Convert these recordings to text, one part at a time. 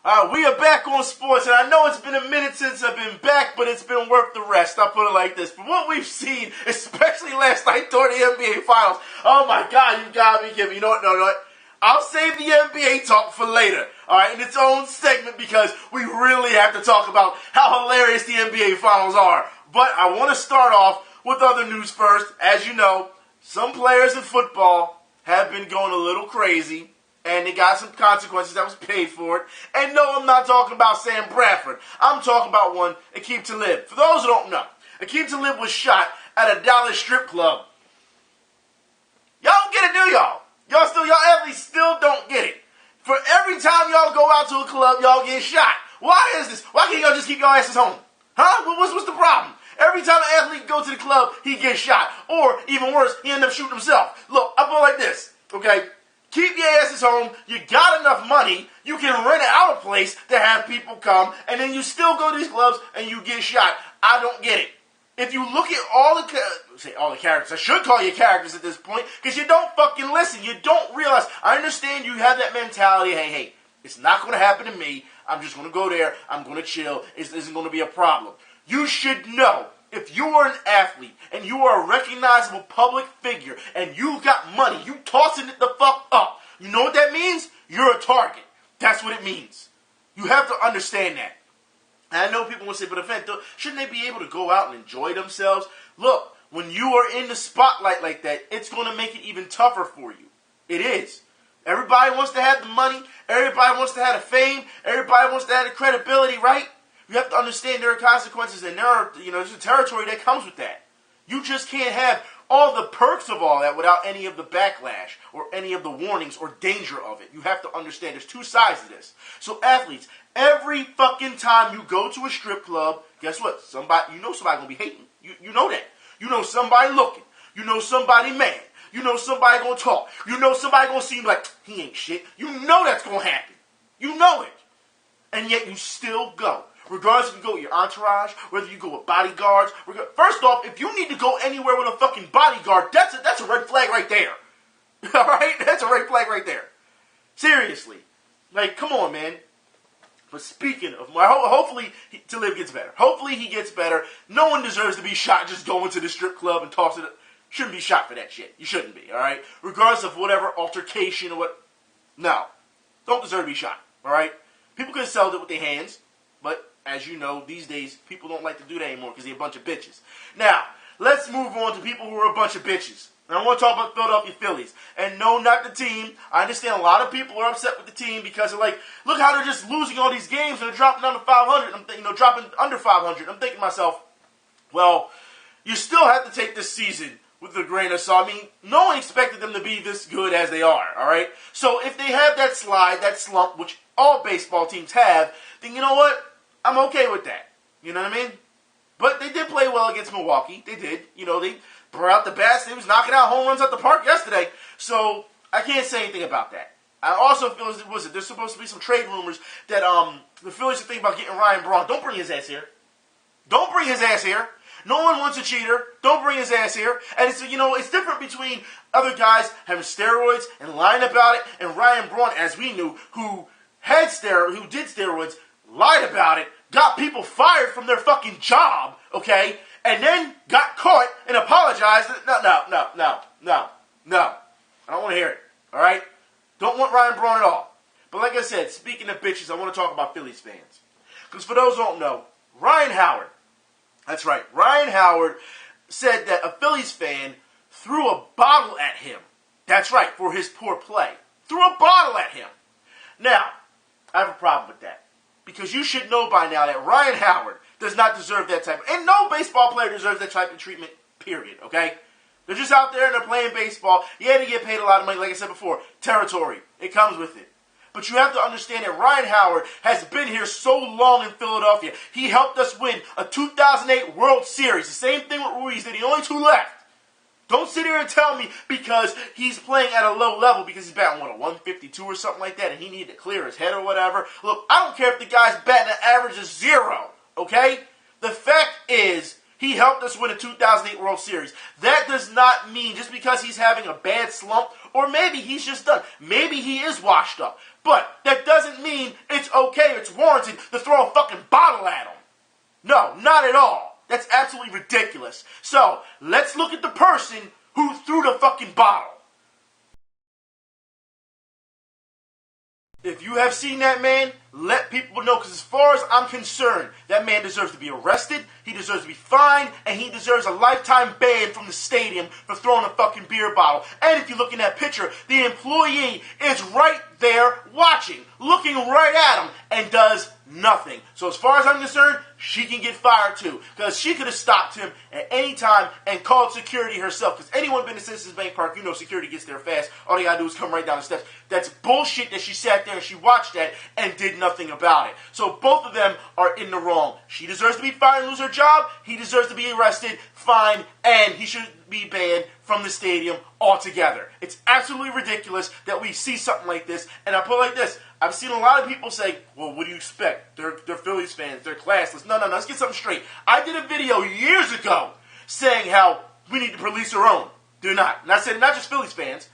We are back on sports, and I know it's been a minute since I've been back, but it's been worth the rest. I'll put it like this. From what we've seen, especially last night during the NBA Finals, oh my God, you got me kidding. You know what? No. I'll save the NBA talk for later, all right, in its own segment, because we really have to talk about how hilarious the NBA Finals are. But I want to start off with other news first. As you know, some players in football have been going a little crazy, and they got some consequences that was paid for it. And no, I'm not talking about Sam Bradford. I'm talking about one, Aqib Talib. For those who don't know, Aqib Talib was shot at a Dallas strip club. Y'all don't get it, do y'all? Y'all athletes still don't get it. For every time y'all go out to a club, y'all get shot. Why is this? Why can't y'all just keep your asses home? Huh? What's the problem? Every time an athlete goes to the club, he gets shot. Or, even worse, he ends up shooting himself. Look, I put it like this, okay? Keep your asses home. You got enough money. You can rent out a place to have people come, and then you still go to these clubs and you get shot. I don't get it. If you look at all the characters, I should call you characters at this point, because you don't fucking listen. You don't realize. I understand you have that mentality. Hey, it's not going to happen to me. I'm just going to go there. I'm going to chill. It isn't going to be a problem. You should know. If you are an athlete and you are a recognizable public figure and you got money, you tossing it the fuck up. You know what that means? You're a target. That's what it means. You have to understand that. And I know people will say, but event, shouldn't they be able to go out and enjoy themselves? Look, when you are in the spotlight like that, it's going to make it even tougher for you. It is. Everybody wants to have the money. Everybody wants to have the fame. Everybody wants to have the credibility, right? You have to understand there are consequences, and there's a territory that comes with that. You just can't have all the perks of all that without any of the backlash or any of the warnings or danger of it. You have to understand there's two sides to this. So athletes, every fucking time you go to a strip club, guess what? Somebody gonna be hating. You know that. You know somebody looking. You know somebody mad. You know somebody gonna talk. You know somebody gonna see you like, he ain't shit. You know that's gonna happen. You know it. And yet you still go. Regardless if you go with your entourage, whether you go with bodyguards. First off, if you need to go anywhere with a fucking bodyguard, that's a red flag right there. Alright? That's a red flag right there. Seriously. Like, come on, man. But speaking of, hopefully Talib gets better. Hopefully he gets better. No one deserves to be shot just going to the strip club and tossing it. Shouldn't be shot for that shit. You shouldn't be, alright? Regardless of whatever altercation or what. No. Don't deserve to be shot, alright? People could have settled it with their hands, but as you know, these days, people don't like to do that anymore because they're a bunch of bitches. Now, let's move on to people who are a bunch of bitches. Now, I want to talk about Philadelphia Phillies. And no, not the team. I understand a lot of people are upset with the team because they're like, look how they're just losing all these games and they're dropping under 500. Dropping under 500. I'm thinking to myself, well, you still have to take this season with a grain of salt. I mean, no one expected them to be this good as they are, all right? So if they have that slide, that slump, which all baseball teams have, then you know what? I'm okay with that. You know what I mean? But they did play well against Milwaukee. They did. They brought out the bats. They was knocking out home runs at the park yesterday. So I can't say anything about that. I also feel there's supposed to be some trade rumors that the Phillies are thinking about getting Ryan Braun. Don't bring his ass here. Don't bring his ass here. No one wants a cheater. Don't bring his ass here. And it's different between other guys having steroids and lying about it, and Ryan Braun, as we knew, who did steroids, lied about it, got people fired from their fucking job, okay, and then got caught and apologized. No. I don't want to hear it, all right? Don't want Ryan Braun at all. But like I said, speaking of bitches, I want to talk about Phillies fans. Because for those who don't know, Ryan Howard, that's right, Ryan Howard said that a Phillies fan threw a bottle at him. That's right, for his poor play. Threw a bottle at him. Now, I have a problem with that. Because you should know by now that Ryan Howard does not deserve that type of... And no baseball player deserves that type of treatment, period, okay? They're just out there and they're playing baseball. Yeah, they get paid a lot of money, like I said before. Territory. It comes with it. But you have to understand that Ryan Howard has been here so long in Philadelphia. He helped us win a 2008 World Series. The same thing with Ruiz, they're the only two left. Don't sit here and tell me because he's playing at a low level because he's batting, 152 or something like that, and he needed to clear his head or whatever. Look, I don't care if the guy's batting an average of 0, okay? The fact is, He helped us win a 2008 World Series. That does not mean just because he's having a bad slump, or maybe he's just done. Maybe he is washed up. But that doesn't mean it's okay, it's warranted to throw a fucking bottle at him. No, not at all. That's absolutely ridiculous. So, let's look at the person who threw the fucking bottle. If you have seen that man, let people know, because as far as I'm concerned, that man deserves to be arrested, he deserves to be fined, and he deserves a lifetime ban from the stadium for throwing a fucking beer bottle. And if you look in that picture, the employee is right there watching, looking right at him, and does nothing. So as far as I'm concerned, she can get fired too, because she could have stopped him at any time and called security herself, because anyone been to Citizens Bank Park, you know security gets there fast. All they gotta do is come right down the steps. That's bullshit that she sat there and she watched that and did nothing about it. So both of them are in the wrong. She deserves to be fired and lose her job. He deserves to be arrested, fined, and he should be banned from the stadium altogether. It's absolutely ridiculous that we see something like this. And I put it like this. I've seen a lot of people say, well, what do you expect? They're Phillies fans. They're classless. No. Let's get something straight. I did a video years ago saying how we need to police our own. They're not. And I said not just Phillies fans,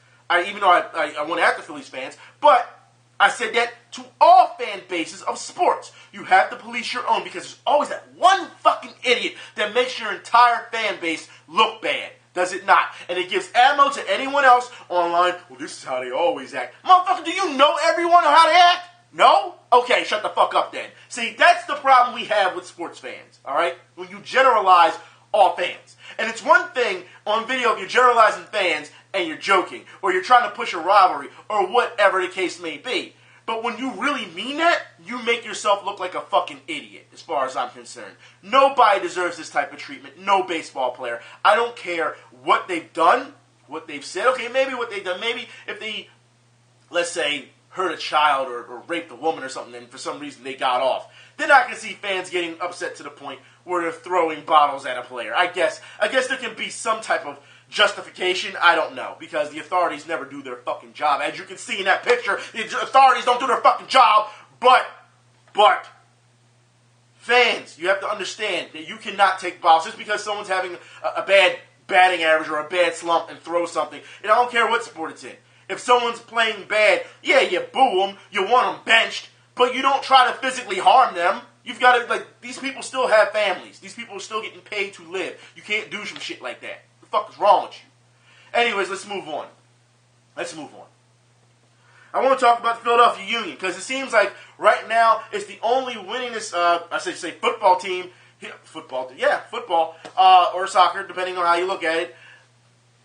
even though I went after Phillies fans, but I said that to all fan bases of sports. You have to police your own, because there's always that one fucking idiot that makes your entire fan base look bad. Does it not? And it gives ammo to anyone else online. Well, this is how they always act. Motherfucker, do you know everyone on how they act? No? Okay, shut the fuck up then. See, that's the problem we have with sports fans, alright? When you generalize all fans. And it's one thing on video if you're generalizing fans and you're joking, or you're trying to push a rivalry, or whatever the case may be. But when you really mean that, you make yourself look like a fucking idiot, as far as I'm concerned. Nobody deserves this type of treatment. No baseball player. I don't care what they've done, what they've said. Okay, maybe what they've done. Maybe if they, let's say, hurt a child or raped a woman or something, and for some reason they got off. Then I can see fans getting upset to the point where they're throwing bottles at a player. I guess there can be some type of justification. I don't know, because the authorities never do their fucking job. As you can see in that picture, the authorities don't do their fucking job. But fans, you have to understand that you cannot take bottles just because someone's having a bad batting average or a bad slump and throw something. And I don't care what sport it's in. If someone's playing bad, yeah, you boo them, you want them benched, but you don't try to physically harm them. You've got to, these people still have families. These people are still getting paid to live. You can't do some shit like that. What the fuck is wrong with you? Anyways, let's move on. I want to talk about the Philadelphia Union, because it seems like right now it's the only winningest, football team, football, or soccer, depending on how you look at it,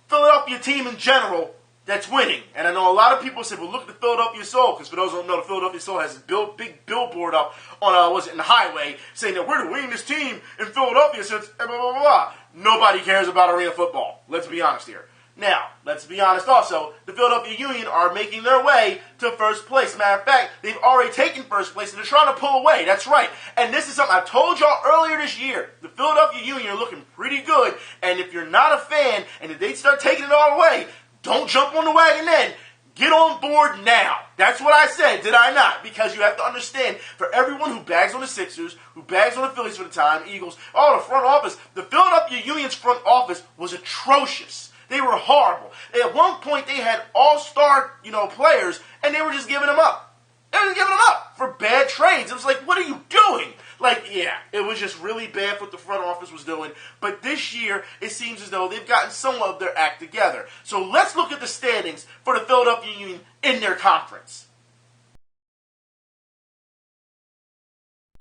Philadelphia team in general that's winning. And I know a lot of people said, well, look at the Philadelphia Soul, because for those who don't know, the Philadelphia Soul has this big billboard up on, in the highway, saying that we're the winningest team in Philadelphia since blah, blah, blah, blah. Nobody cares about arena football. Let's be honest here. Now, let's be honest also, the Philadelphia Union are making their way to first place. Matter of fact, they've already taken first place, and they're trying to pull away. That's right. And this is something I told y'all earlier this year. The Philadelphia Union are looking pretty good, and if you're not a fan, and if they start taking it all away, don't jump on the wagon then. Get on board now. That's what I said, did I not? Because you have to understand, for everyone who bags on the Sixers, who bags on the Phillies for the time, Eagles, the front office, the Philadelphia Union's front office was atrocious. They were horrible. At one point, they had all-star, players, and they were just giving them up. They were just giving them up for bad trades. It was like, what are you doing? It was just really bad what the front office was doing. But this year, it seems as though they've gotten somewhat of their act together. So let's look at the standings for the Philadelphia Union in their conference.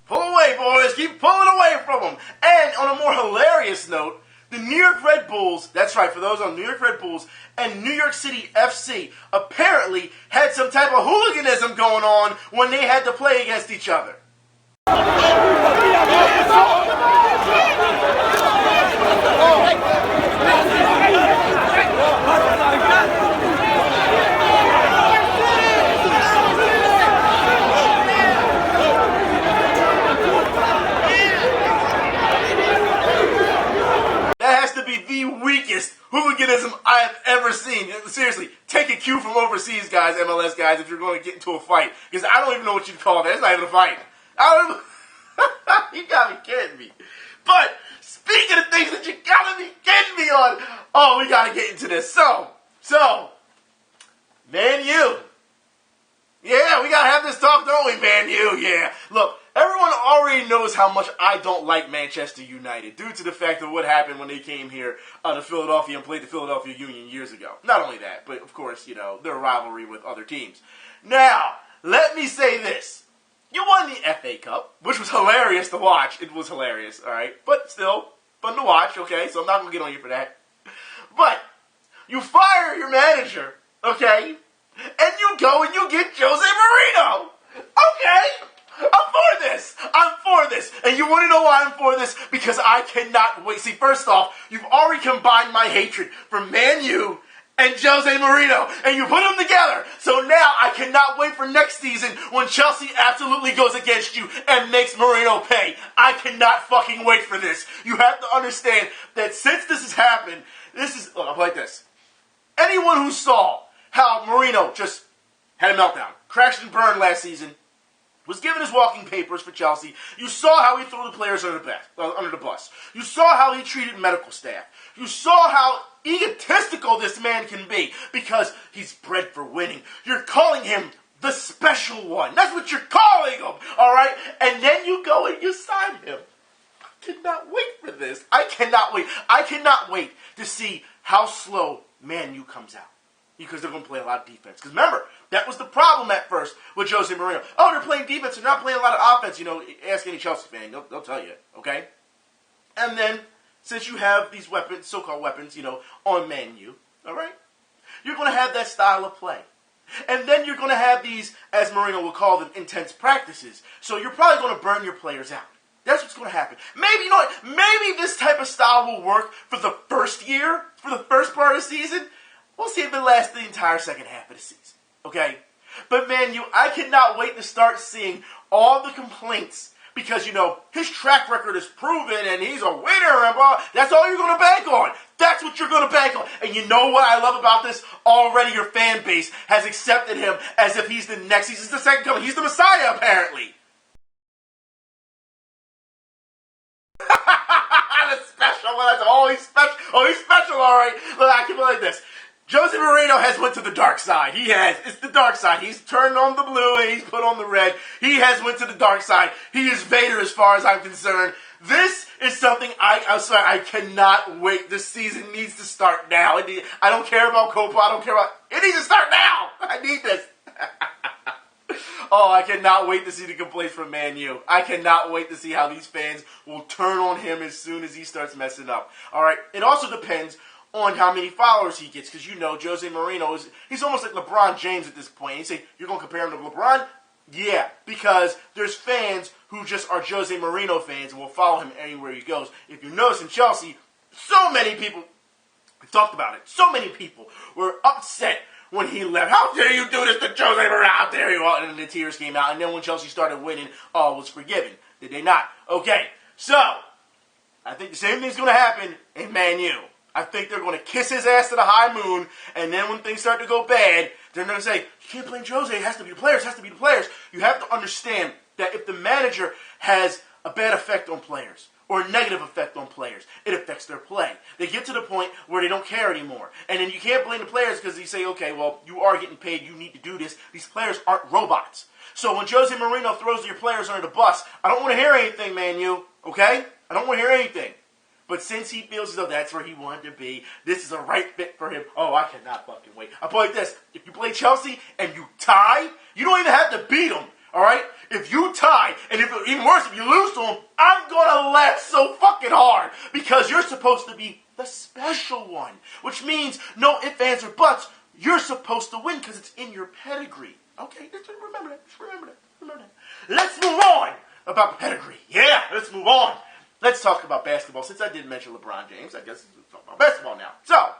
Pull away, boys. Keep pulling away from them. And on a more hilarious note, the New York Red Bulls, that's right, for those on New York Red Bulls, and New York City FC apparently had some type of hooliganism going on when they had to play against each other. Hooliganism I have ever seen. Seriously, take a cue from overseas guys, MLS guys, if you're going to get into a fight. Because I don't even know what you'd call that. It's not even a fight. You got me kidding me. But speaking of things that you gotta be getting me on, oh, we gotta get into this. So, Man U. Yeah, we gotta have this talk, don't we, Man U? Yeah. Look, everyone already knows how much I don't like Manchester United due to the fact of what happened when they came here to Philadelphia and played the Philadelphia Union years ago. Not only that, but of course, their rivalry with other teams. Now, let me say this. You won the FA Cup, which was hilarious to watch. It was hilarious, all right? But still, fun to watch, okay? So I'm not going to get on you for that. But you fire your manager, okay? And you go and you get Jose Mourinho. Okay? I'm for this. And you want to know why I'm for this? Because I cannot wait. See, first off, you've already combined my hatred for Man U and Jose Mourinho, and you put them together. So now I cannot wait for next season when Chelsea absolutely goes against you and makes Mourinho pay. I cannot fucking wait for this. You have to understand that since this has happened, look, I'll play like this. Anyone who saw how Mourinho just had a meltdown, crashed and burned last season, was given his walking papers for Chelsea. You saw how he threw the players under the bus. You saw how he treated medical staff. You saw how egotistical this man can be because he's bred for winning. You're calling him the special one. That's what you're calling him, all right? And then you go and you sign him. I cannot wait for this. I cannot wait. I cannot wait to see how slow Man U comes out because they're going to play a lot of defense. Because remember, that was the problem at first with Jose Mourinho. Oh, they're playing defense. They're not playing a lot of offense. Ask any Chelsea fan. They'll tell you, okay? And then, since you have these weapons, so-called weapons, on Man U, all right? You're going to have that style of play. And then you're going to have these, as Mourinho will call them, intense practices. So you're probably going to burn your players out. That's what's going to happen. Maybe, maybe this type of style will work for the first year, for the first part of the season. We'll see if it lasts the entire second half of the season. Okay? But Man U, I cannot wait to start seeing all the complaints because, his track record is proven and he's a winner and blah. That's all you're going to bank on. That's what you're going to bank on. And you know what I love about this? Already your fan base has accepted him as if he's the next. He's the second coming. He's the Messiah, apparently. The special one. Oh, he's special. Oh, he's special, all right. Look, I keep it like this. Jose Mourinho has went to the dark side. He has. It's the dark side. He's turned on the blue and he's put on the red. He has went to the dark side. He is Vader as far as I'm concerned. This is something I'm sorry, I cannot wait. This season needs to start now. I don't care about Copa. I don't care about... It needs to start now. I need this. Oh, I cannot wait to see the complaints from Man U. I cannot wait to see how these fans will turn on him as soon as he starts messing up. All right. It also depends on how many followers he gets, because Jose Mourinho he's almost like LeBron James at this point. You say, you're going to compare him to LeBron? Yeah, because there's fans who just are Jose Mourinho fans and will follow him anywhere he goes. If you notice in Chelsea, so many people, we've talked about it, so many people were upset when he left. How dare you do this to Jose Mourinho? How dare you? And then the tears came out, and then when Chelsea started winning, all was forgiven. Did they not? Okay, so, I think the same thing's going to happen in Man U. I think they're going to kiss his ass to the high moon, and then when things start to go bad, they're going to say, you can't blame Jose, it has to be the players, it has to be the players. You have to understand that if the manager has a bad effect on players, or a negative effect on players, it affects their play. They get to the point where they don't care anymore. And then you can't blame the players because you say, okay, well, you are getting paid, you need to do this. These players aren't robots. So when Jose Mourinho throws your players under the bus, I don't want to hear anything, Man U, okay? I don't want to hear anything. But since he feels as though that's where he wanted to be, this is a right fit for him. Oh, I cannot fucking wait. I'll put it like this. If you play Chelsea and you tie, you don't even have to beat them, all right? If you tie, and even worse, if you lose to them, I'm going to laugh so fucking hard because you're supposed to be the special one, which means no ifs, ands, or buts. You're supposed to win because it's in your pedigree. Okay, just remember that. Just remember that. Let's move on about the pedigree. Yeah, let's move on. Let's talk about basketball. Since I did mention LeBron James, I guess we'll talk about basketball now. So,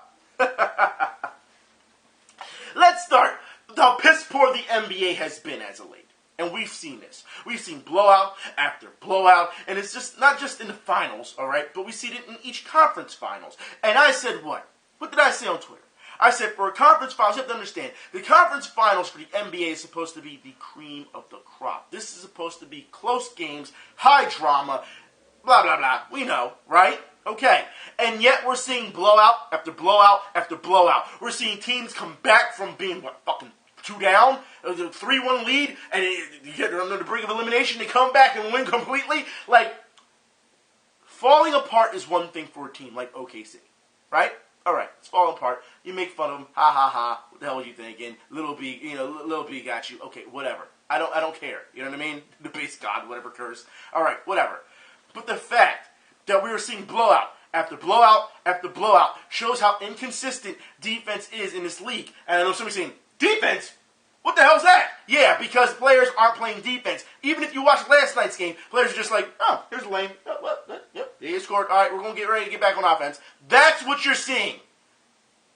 let's start with how piss poor the NBA has been as of late. And we've seen this. We've seen blowout after blowout, and it's just not just in the finals, all right, but we see it in each conference finals. And I said what? What did I say on Twitter? I said for a conference finals, you have to understand, the conference finals for the NBA is supposed to be the cream of the crop. This is supposed to be close games, high drama, blah, blah, blah. We know, right? Okay. And yet we're seeing blowout after blowout after blowout. We're seeing teams come back from being, fucking 2 down, a 3-1 lead, and you get on the brink of elimination, they come back and win completely. Like, falling apart is one thing for a team like OKC, right? All right, it's falling apart. You make fun of them. Ha, ha, ha. What the hell are you thinking? Little B, Little B got you. Okay, whatever. I don't care. You know what I mean? The base god, whatever curse. All right, whatever. But the fact that we were seeing blowout after blowout after blowout shows how inconsistent defense is in this league. And I know somebody's saying, defense? What the hell's that? Yeah, because players aren't playing defense. Even if you watched last night's game, players are just like, oh, here's a lane. Yep, they scored. All right, we're going to get ready to get back on offense. That's what you're seeing.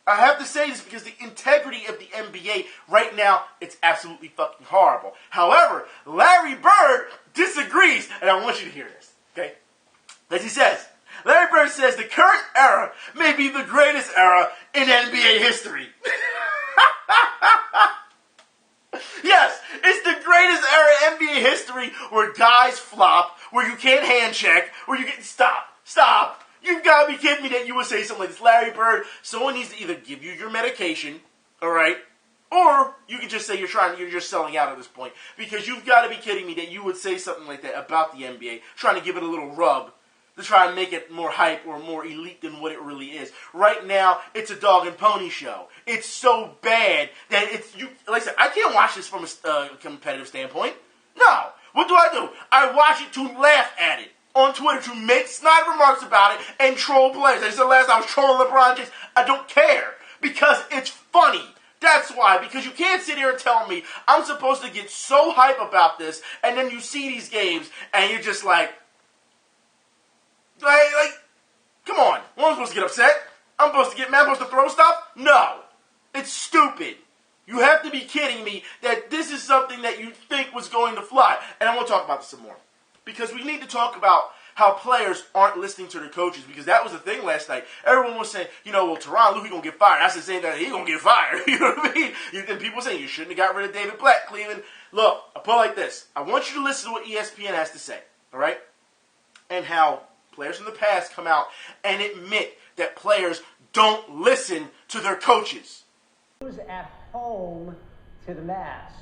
I have to say this because the integrity of the NBA right now, it's absolutely fucking horrible. However, Larry Bird disagrees, and I want you to hear this, okay? As he says, Larry Bird says the current era may be the greatest era in NBA history. Yes, it's the greatest era in NBA history where guys flop, where you can't hand check, where you get stop. You've got to be kidding me that you would say something like this. Larry Bird, someone needs to either give you your medication, all right, or you can just say you're just selling out at this point. Because you've got to be kidding me that you would say something like that about the NBA, trying to give it a little rub, to try and make it more hype or more elite than what it really is. Right now, it's a dog and pony show. It's so bad that like I said, I can't watch this from a competitive standpoint. No. What do? I watch it to laugh at it on Twitter, to make snide remarks about it and troll players. I said last time I was trolling LeBron James. I don't care because it's funny. That's why. Because you can't sit here and tell me I'm supposed to get so hype about this, and then you see these games and you're just like, come on. Well, I'm supposed to get upset. I'm supposed to get mad. I'm supposed to throw stuff? No. It's stupid. You have to be kidding me that this is something that you think was going to fly. And I want to talk about this some more. Because we need to talk about how players aren't listening to their coaches. Because that was the thing last night. Everyone was saying, well, Tyronn Lue, he's going to get fired. I said saying that he's going to get fired. You know what I mean? And people saying you shouldn't have got rid of David Blatt, Cleveland. Look, I put it like this. I want you to listen to what ESPN has to say. All right? And how players in the past come out and admit that players don't listen to their coaches. Was at home to the Mavs.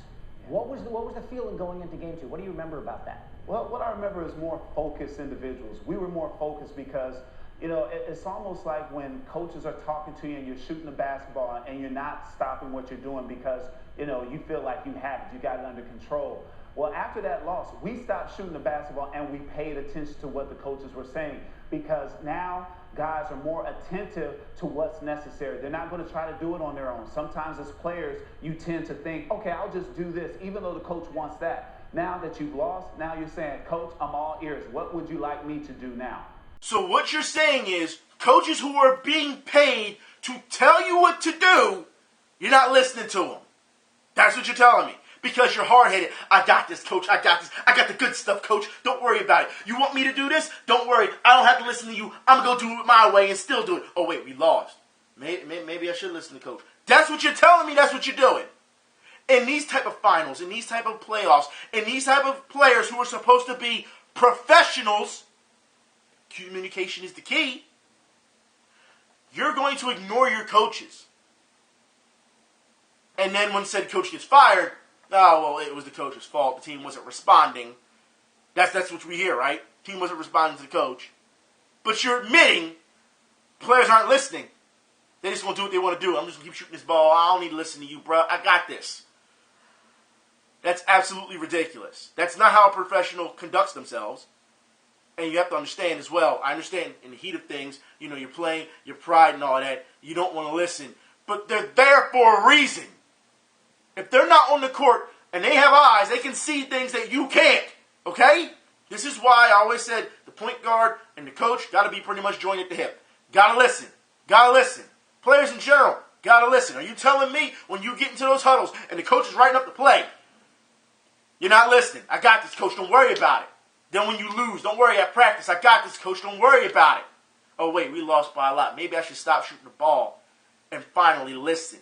What was the feeling going into Game 2? What do you remember about that? Well, what I remember is more focused individuals. We were more focused because, it's almost like when coaches are talking to you and you're shooting the basketball and you're not stopping what you're doing because, you feel like you have it, you got it under control. Well, after that loss, we stopped shooting the basketball and we paid attention to what the coaches were saying because now guys are more attentive to what's necessary. They're not going to try to do it on their own. Sometimes as players, you tend to think, okay, I'll just do this, even though the coach wants that. Now that you've lost, now you're saying, Coach, I'm all ears. What would you like me to do now? So what you're saying is coaches who are being paid to tell you what to do, you're not listening to them. That's what you're telling me. Because you're hard-headed. I got this, Coach. I got this. I got the good stuff, Coach. Don't worry about it. You want me to do this? Don't worry. I don't have to listen to you. I'm going to go do it my way and still do it. Oh, wait, we lost. Maybe I should listen to Coach. That's what you're telling me. That's what you're doing. In these type of finals, in these type of playoffs, in these type of players who are supposed to be professionals, communication is the key. You're going to ignore your coaches. And then when said coach gets fired, oh, well, it was the coach's fault. The team wasn't responding. That's what we hear, right? Team wasn't responding to the coach. But you're admitting players aren't listening. They just want to do what they want to do. I'm just going to keep shooting this ball. I don't need to listen to you, bro. I got this. That's absolutely ridiculous. That's not how a professional conducts themselves. And you have to understand as well. I understand in the heat of things, you're playing, your pride and all that. You don't want to listen. But they're there for a reason. If they're not on the court and they have eyes, they can see things that you can't. Okay? This is why I always said the point guard and the coach got to be pretty much joined at the hip. Got to listen. Got to listen. Players in general, got to listen. Are you telling me when you get into those huddles and the coach is writing up the play, you're not listening? I got this, Coach. Don't worry about it. Then when you lose, don't worry at practice. I got this, Coach. Don't worry about it. Oh, wait, we lost by a lot. Maybe I should stop shooting the ball and finally listen.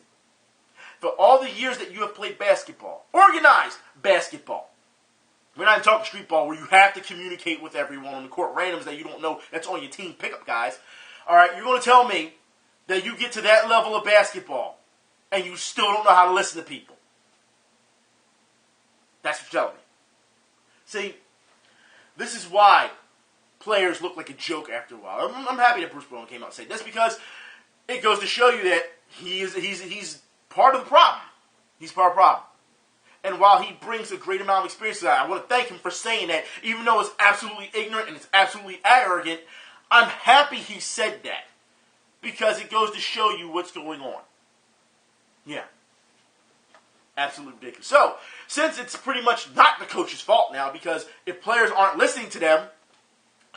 For all the years that you have played basketball, organized basketball, We're not talking street ball where you have to communicate with everyone on the court, randoms that you don't know that's on your team pickup guys. All right, you're going to tell me that you get to that level of basketball and you still don't know how to listen to people. That's what you're telling me. See, this is why players look like a joke after a while. I'm happy that Bruce Bowen came out and said this because it goes to show you that he's part of the problem. He's part of the problem. And while he brings a great amount of experience to that, I want to thank him for saying that, even though it's absolutely ignorant and it's absolutely arrogant, I'm happy he said that. Because it goes to show you what's going on. Yeah. Absolutely ridiculous. So, since it's pretty much not the coach's fault now, because if players aren't listening to them,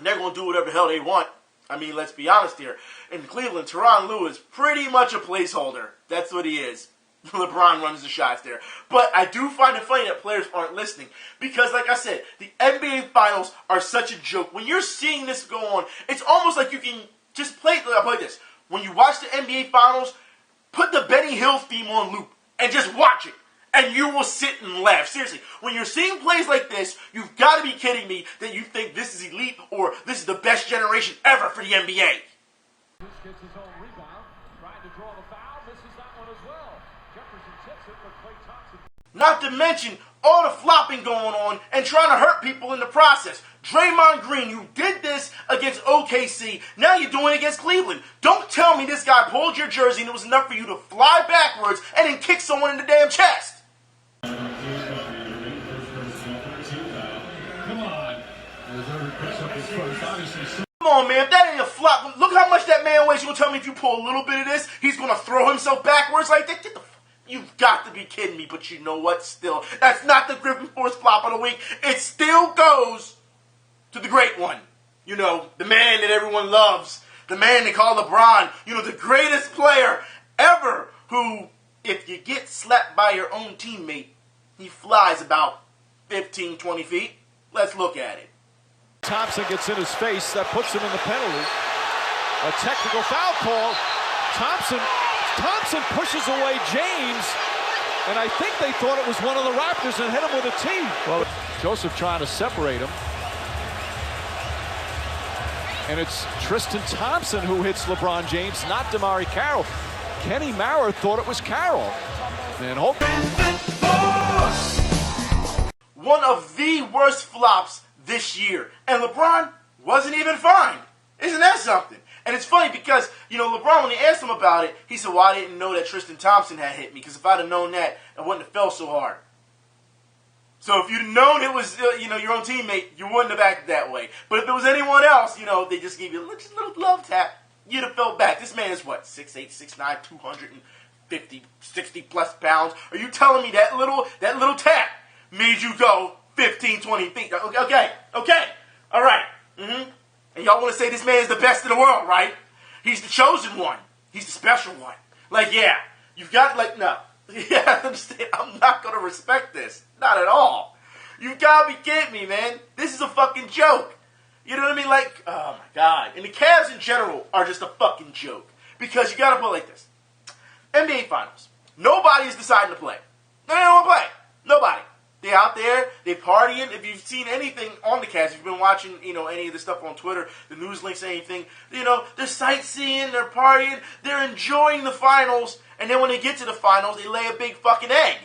they're going to do whatever the hell they want. I mean, let's be honest here. In Cleveland, Tyronn Lue is pretty much a placeholder. That's what he is. LeBron runs the shots there. But I do find it funny that players aren't listening. Because, like I said, the NBA Finals are such a joke. When you're seeing this go on, it's almost like you can just play this. When you watch the NBA Finals, put the Benny Hill theme on loop and just watch it. And you will sit and laugh. Seriously, when you're seeing plays like this, you've got to be kidding me that you think this is elite or this is the best generation ever for the NBA. Gets his own rebound, trying to draw the foul, misses that one as well. Jefferson tips it for Klay Thompson. Not to mention all the flopping going on and trying to hurt people in the process. Draymond Green, you did this against OKC. Now you're doing it against Cleveland. Don't tell me this guy pulled your jersey and it was enough for you to fly backwards and then kick someone in the damn chest. Come on, man. If that ain't a flop, look how much that man weighs. You gonna tell me if you pull a little bit of this, he's gonna throw himself backwards like that? You've got to be kidding me. But you know what? Still, that's not the Griffin Force flop of the week. It still goes to the great one. You know, the man that everyone loves. The man they call LeBron. You know, the greatest player ever who, if you get slapped by your own teammate, he flies about 15, 20 feet. Let's look at it. Thompson gets in his face. That puts him in the penalty. A technical foul call. Thompson pushes away James, and I think they thought it was one of the Raptors and hit him with a tee. Well, Joseph trying to separate him. And it's Tristan Thompson who hits LeBron James, not DeMar Carroll. Kenny Maurer thought it was Carroll. And one of the worst flops this year. And LeBron wasn't even fined. Isn't that something? And it's funny because, you know, LeBron, when they asked him about it, he said, well, I didn't know that Tristan Thompson had hit me, because if I'd have known that, I wouldn't have fell so hard. So if you'd known it was, your own teammate, you wouldn't have acted that way. But if it was anyone else, they just gave you a little love tap, you'd have felt bad. This man is what, 6'8", 6'9", 250, 60-plus pounds. Are you telling me that little tap made you go 15, 20 feet? Okay, all right. And y'all want to say this man is the best in the world, right? He's the chosen one. He's the special one. Like, yeah, you've got, no. Yeah, I understand. I'm not going to respect this. Not at all. You got to be kidding me, man. This is a fucking joke. You know what I mean? Like, oh my God. And the Cavs in general are just a fucking joke. Because you got to put it like this. NBA Finals. Nobody's deciding to play. They don't want to play. Nobody. They're out there, they're partying. If you've seen anything on the Cavs, if you've been watching, any of the stuff on Twitter, the news links, anything, they're sightseeing, they're partying, they're enjoying the finals, and then when they get to the finals, they lay a big fucking egg.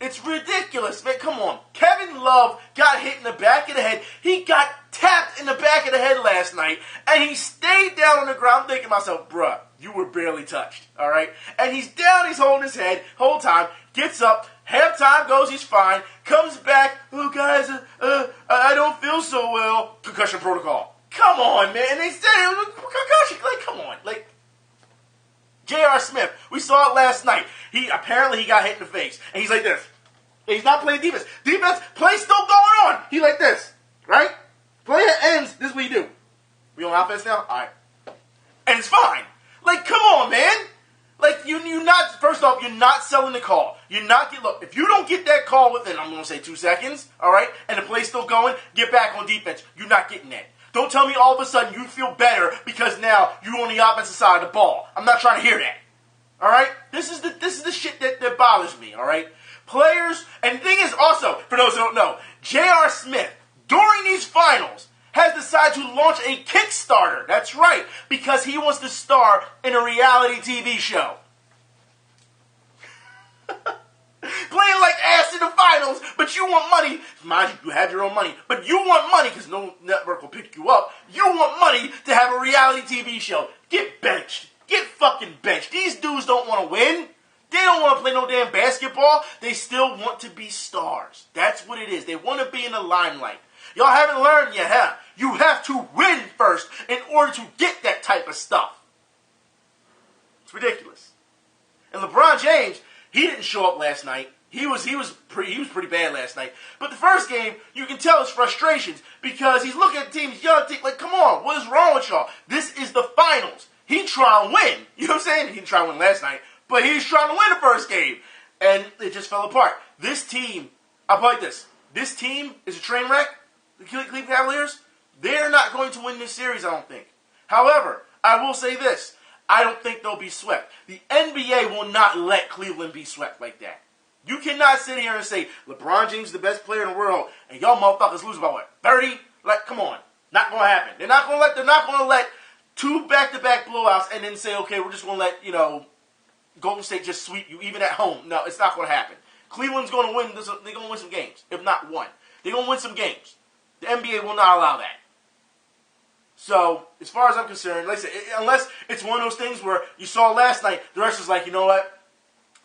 It's ridiculous, man. Come on. Kevin Love got hit in the back of the head. He got tapped in the back of the head last night, and he stayed down on the ground thinking to myself, bruh, you were barely touched, all right? And he's down, he's holding his head whole time, gets up, halftime goes, he's fine, comes back, oh, guys, I don't feel so well. Concussion protocol. Come on, man. And they said it was concussion. Like, come on. Like, J.R. Smith, we saw it last night. Apparently he got hit in the face. And he's like this. And he's not playing defense. Play still going on. He like this, right? Play ends, this is what you do. We on offense now? All right. And it's fine. Like, come on, man. Like, first off, you're not selling the call. Look, if you don't get that call within, I'm going to say 2 seconds, all right, and the play's still going, get back on defense. You're not getting that. Don't tell me all of a sudden you feel better because now you're on the offensive side of the ball. I'm not trying to hear that. All right? This is the shit that bothers me, all right? Players, and the thing is also, for those who don't know, J.R. Smith, during these finals, has decided to launch a Kickstarter. That's right, because he wants to star in a reality TV show. Playing like ass in the finals, but you want money. Mind you, you have your own money, but you want money because no network will pick you up. You want money to have a reality TV show. Get benched. Get fucking benched. These dudes don't want to win. They don't want to play no damn basketball. They still want to be stars. That's what it is. They want to be in the limelight. Y'all haven't learned yet, huh? You have to win first in order to get that type of stuff. It's ridiculous. And LeBron James, he didn't show up last night. He was pretty bad last night. But the first game, you can tell his frustrations because he's looking at the team, he's yelling at the team, like, come on, what is wrong with y'all? This is the finals. He trying to win. You know what I'm saying? He didn't try to win last night, but he's trying to win the first game. And it just fell apart. This team, I'll put it like this. This team is a train wreck. The Cleveland Cavaliers, they're not going to win this series, I don't think. However, I will say this. I don't think they'll be swept. The NBA will not let Cleveland be swept like that. You cannot sit here and say, LeBron James is the best player in the world, and y'all motherfuckers lose by what, 30? Like, come on. Not going to happen. They're not going to let two back-to-back blowouts and then say, okay, we're just going to let, Golden State just sweep you even at home. No, it's not going to happen. Cleveland's going to win. They're going to win some games, if not one. They're going to win some games. The NBA will not allow that. So, as far as I'm concerned, like I said, unless it's one of those things where you saw last night, the rest was like, you know what?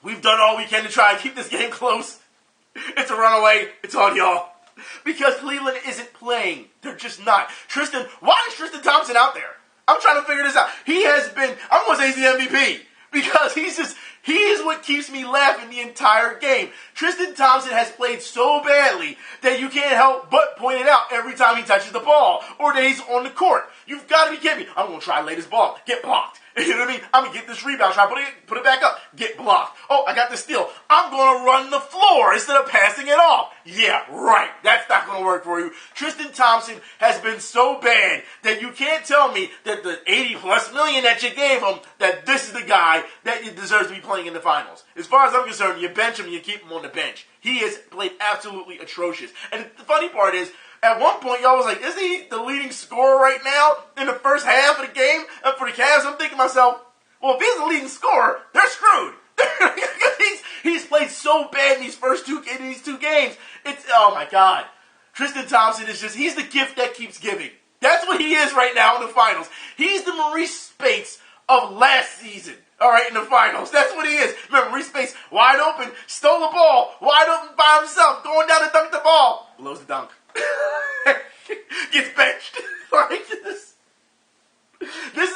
We've done all we can to try and keep this game close. It's a runaway. It's on y'all. Because Cleveland isn't playing. They're just not. Why is Tristan Thompson out there? I'm trying to figure this out. He has been, I'm going to say he's the MVP. Because he is what keeps me laughing the entire game. Tristan Thompson has played so badly that you can't help but point it out every time he touches the ball or that he's on the court. You've got to be kidding me. I'm going to try to lay this ball. Get blocked. You know what I mean? I'm going to get this rebound. Try to put it back up. Get blocked. Oh, I got the steal. I'm going to run the floor instead of passing it off. Yeah, right. That's not going to work for you. Tristan Thompson has been so bad that you can't tell me that the $80+ million that you gave him, that this is the guy that deserves to be playing in the finals. As far as I'm concerned, you bench him and you keep him on the bench. He has played absolutely atrocious. And the funny part is, at one point, y'all was like, is he the leading scorer right now in the first half of the game for the Cavs? I'm thinking to myself, well, if he's the leading scorer, they're screwed. he's played so bad in these two games. It's, oh my God. Tristan Thompson is he's the gift that keeps giving. That's what he is right now in the finals. He's the Maurice Spates of last season. All right, in the finals. That's what he is. Remember, Maurice Spates, wide open, stole the ball, wide open by himself, going down to dunk the ball. Blows the dunk. Gets benched. Like this. This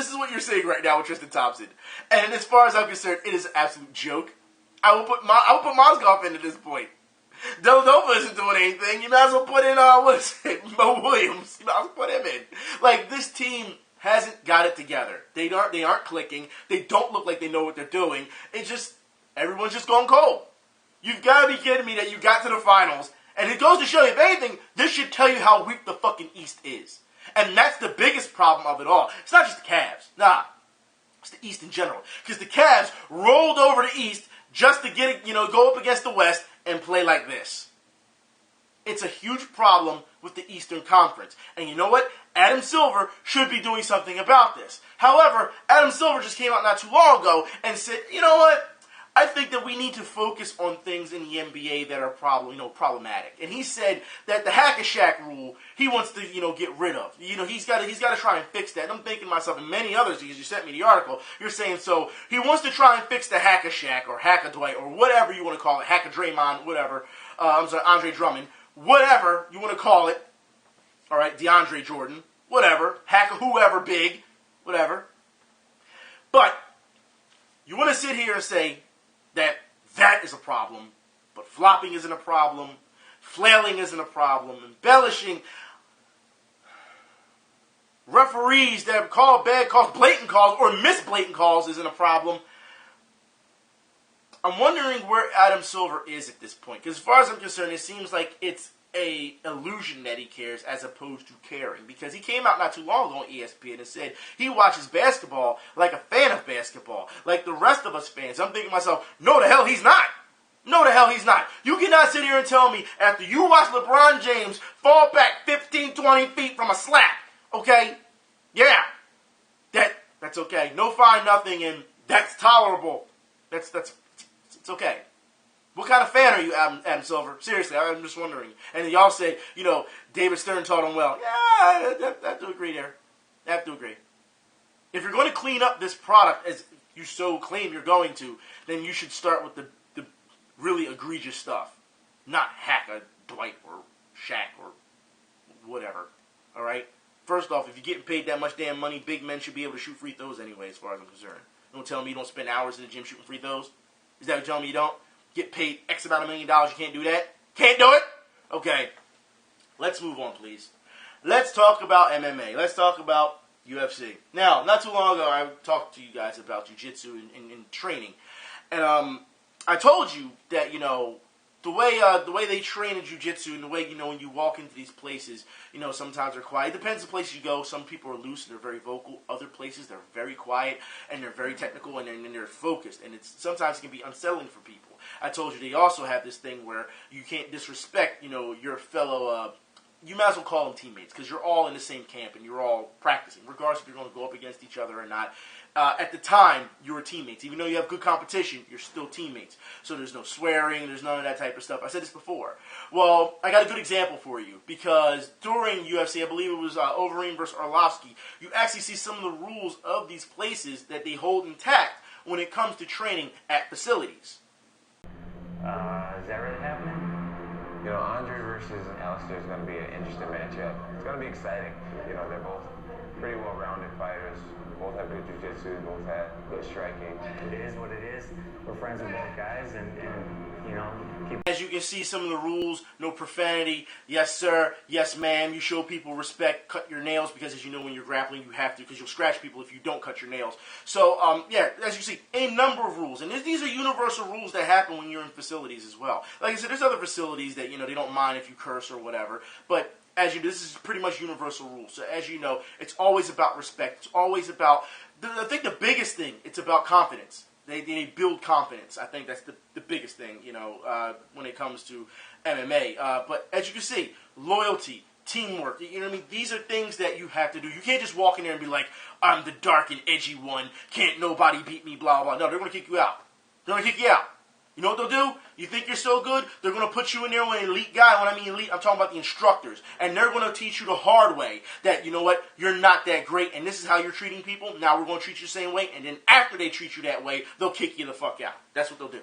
is what you're saying right now with Tristan Thompson. And as far as I'm concerned, it is an absolute joke. I will put Mozgov in at this point. Deladova isn't doing anything. You might as well put in Mo Williams. You might as well put him in. Like, this team hasn't got it together. They aren't clicking. They don't look like they know what they're doing. Everyone's just going cold. You've got to be kidding me that you got to the finals. And it goes to show you, if anything, this should tell you how weak the fucking East is. And that's the biggest problem of it all. It's not just the Cavs. Nah. It's the East in general. Because the Cavs rolled over the East just to get it, go up against the West and play like this. It's a huge problem with the Eastern Conference. And you know what? Adam Silver should be doing something about this. However, Adam Silver just came out not too long ago and said, you know what? I think that we need to focus on things in the NBA that are problematic. And he said that the Hack-a-Shack rule, he wants to, get rid of. He's got to try and fix that. And I'm thinking to myself, and many others, because you sent me the article, you're saying, so he wants to try and fix the Hack-a-Shack or Hack-a-Dwight or whatever you want to call it, Hack-a-Draymond, whatever. Andre Drummond, whatever you want to call it. All right, DeAndre Jordan, whatever. Hack-a-whoever big, whatever. But you want to sit here and say that is a problem, but flopping isn't a problem, flailing isn't a problem, embellishing, referees that call bad calls, blatant calls, or miss blatant calls isn't a problem. I'm wondering where Adam Silver is at this point, because as far as I'm concerned, it seems like it's a illusion that he cares as opposed to caring, because he came out not too long ago on ESPN and said he watches basketball like a fan of basketball, like the rest of us fans. I'm thinking to myself, no, the hell he's not. No, the hell he's not. You cannot sit here and tell me after you watch LeBron James fall back 15, 20 feet from a slap, okay? Yeah, that's okay. No fine, nothing, and that's tolerable. It's okay. What kind of fan are you, Adam Silver? Seriously, I'm just wondering. And y'all say, David Stern taught him well. Yeah, I have to agree there. I have to agree. If you're going to clean up this product as you so claim you're going to, then you should start with the really egregious stuff. Not hack a Dwight or Shaq or whatever. All right? First off, if you're getting paid that much damn money, big men should be able to shoot free throws anyway, as far as I'm concerned. Don't tell me you don't spend hours in the gym shooting free throws. Is that what you're telling me you don't? Get paid X amount of $1 million, you can't do that? Can't do it? Okay. Let's move on, please. Let's talk about MMA. Let's talk about UFC. Now, not too long ago, I talked to you guys about jiu-jitsu and training. And I told you that, the way they train in jiu-jitsu and the way, when you walk into these places, sometimes they're quiet. It depends on the place you go. Some people are loose and they're very vocal. Other places, they're very quiet and they're very technical and they're focused. And sometimes it can be unsettling for people. I told you they also have this thing where you can't disrespect, your fellow, you might as well call them teammates because you're all in the same camp and you're all practicing, regardless if you're going to go up against each other or not. At the time, you were teammates. Even though you have good competition, you're still teammates. So there's no swearing, there's none of that type of stuff. I said this before. Well, I got a good example for you because during UFC, I believe it was Overeem versus Arlovsky, you actually see some of the rules of these places that they hold intact when it comes to training at facilities. Is that really happening? Andre versus Alistair is going to be an interesting matchup. It's going to be exciting. They're both pretty well-rounded fighters. Both have good jiu-jitsu, both have good striking. It is what it is. We're friends with both guys, and keep. As you can see, some of the rules: no profanity, yes sir, yes ma'am. You show people respect. Cut your nails because, as you know, when you're grappling, you have to because you'll scratch people if you don't cut your nails. So, as you see, a number of rules, and these are universal rules that happen when you're in facilities as well. Like I said, there's other facilities that they don't mind if you curse or whatever, but. This is pretty much universal rules. So as you know, it's always about respect. It's always about, I think the biggest thing, it's about confidence. They build confidence. I think that's the biggest thing, when it comes to MMA. But as you can see, loyalty, teamwork, what I mean? These are things that you have to do. You can't just walk in there and be like, I'm the dark and edgy one. Can't nobody beat me, blah, blah. No, they're going to kick you out. They're going to kick you out. You know what they'll do? You think you're so good? They're going to put you in there with an elite guy. When I mean elite, I'm talking about the instructors. And they're going to teach you the hard way that, you know what, you're not that great, and this is how you're treating people. Now we're going to treat you the same way. And then after they treat you that way, they'll kick you the fuck out. That's what they'll do.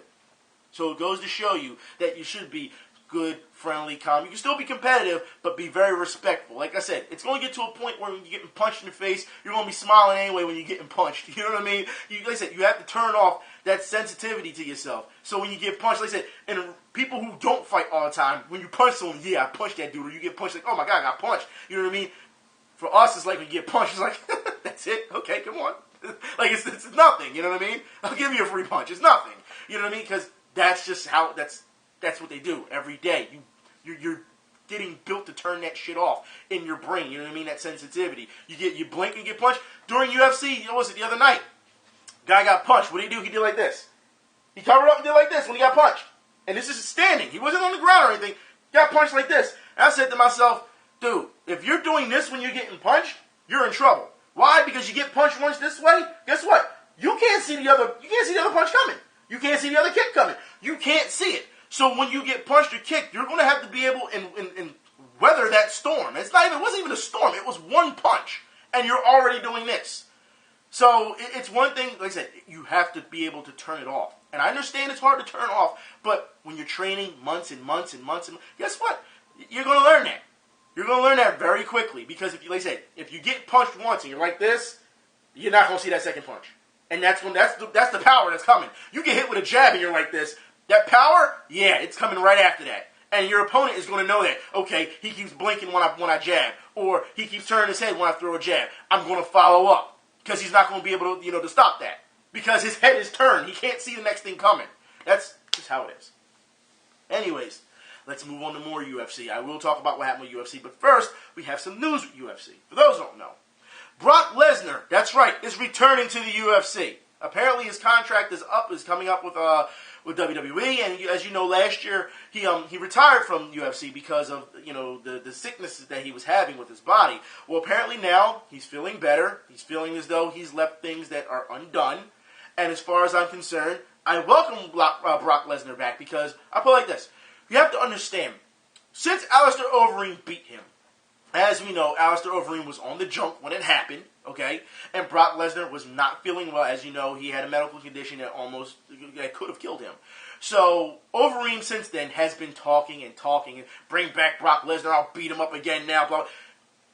So it goes to show you that you should be good, friendly, calm. You can still be competitive, but be very respectful. Like I said, it's going to get to a point where when you're getting punched in the face, you're going to be smiling anyway when you're getting punched. You know what I mean? Like I said, you have to turn off that sensitivity to yourself. So when you get punched, like I said, and people who don't fight all the time, when you punch someone, yeah, I punched that dude, or you get punched, like, oh my God, I got punched. You know what I mean? For us, it's like when you get punched, it's like, that's it, okay, come on. Like, it's nothing, you know what I mean? I'll give you a free punch, it's nothing. You know what I mean? Because that's just how, that's what they do every day. You're getting built to turn that shit off in your brain. You know what I mean? That sensitivity. You blink and get punched. During UFC, what was it, the other night? Guy got punched. What did he do? He did like this. He covered up and did like this when he got punched. And this is standing. He wasn't on the ground or anything. Got punched like this. And I said to myself, dude, if you're doing this when you're getting punched, you're in trouble. Why? Because you get punched once this way. Guess what? You can't see the other punch coming. You can't see the other kick coming. You can't see it. So when you get punched or kicked, you're going to have to be able and weather that storm. It wasn't even a storm. It was one punch, and you're already doing this. So it's one thing, like I said, you have to be able to turn it off. And I understand it's hard to turn off, but when you're training months and months and months, guess what? You're going to learn that. You're going to learn that very quickly because if you get punched once and you're like this, you're not going to see that second punch. And that's the power that's coming. You get hit with a jab and you're like this. That power, yeah, it's coming right after that. And your opponent is going to know that, okay, he keeps blinking when I jab, or he keeps turning his head when I throw a jab. I'm going to follow up because he's not going to be able to, to stop that because his head is turned. He can't see the next thing coming. That's just how it is. Anyways, let's move on to more UFC. I will talk about what happened with UFC, but first, we have some news with UFC. For those who don't know, Brock Lesnar, that's right, is returning to the UFC. Apparently his contract is coming up with with WWE, and as you know, last year he retired from UFC because of the sicknesses that he was having with his body. Well, apparently now he's feeling better. He's feeling as though he's left things that are undone. And as far as I'm concerned, I welcome Brock Lesnar back because I put it like this: you have to understand, since Alistair Overeem beat him, as we know, Alistair Overeem was on the junk when it happened. Okay, and Brock Lesnar was not feeling well. As you know, he had a medical condition that could have killed him. So Overeem since then has been talking and bring back Brock Lesnar. I'll beat him up again now. Blah.